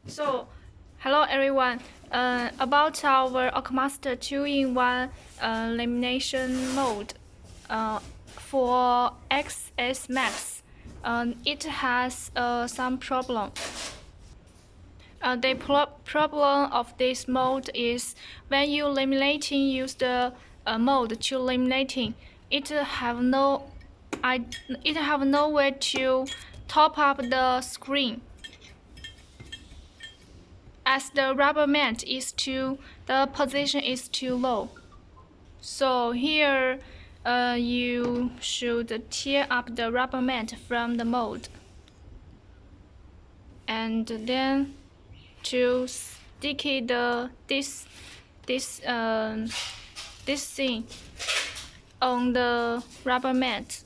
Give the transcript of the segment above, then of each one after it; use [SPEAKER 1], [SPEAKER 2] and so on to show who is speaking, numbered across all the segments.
[SPEAKER 1] So, hello everyone. About our Xmax 2-in-1 lamination mode for Xmax, it has some problem. The problem of this mode is when you laminating use the mode to laminating, it have no way to top up the screen. As the rubber mat is the position is too low. So here you should tear up the rubber mat from the mold, and then to stick this thing on the rubber mat.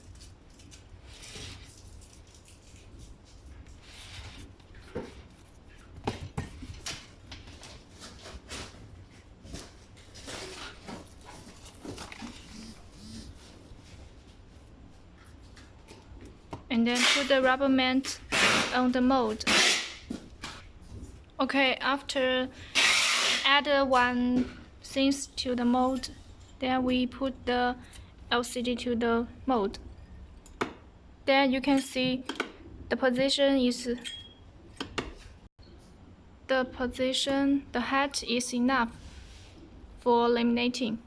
[SPEAKER 1] And then put the rubber mat on the mold. Okay, after add one things to the mold, then we put the LCD to the mold. Then you can see the height is enough for laminating.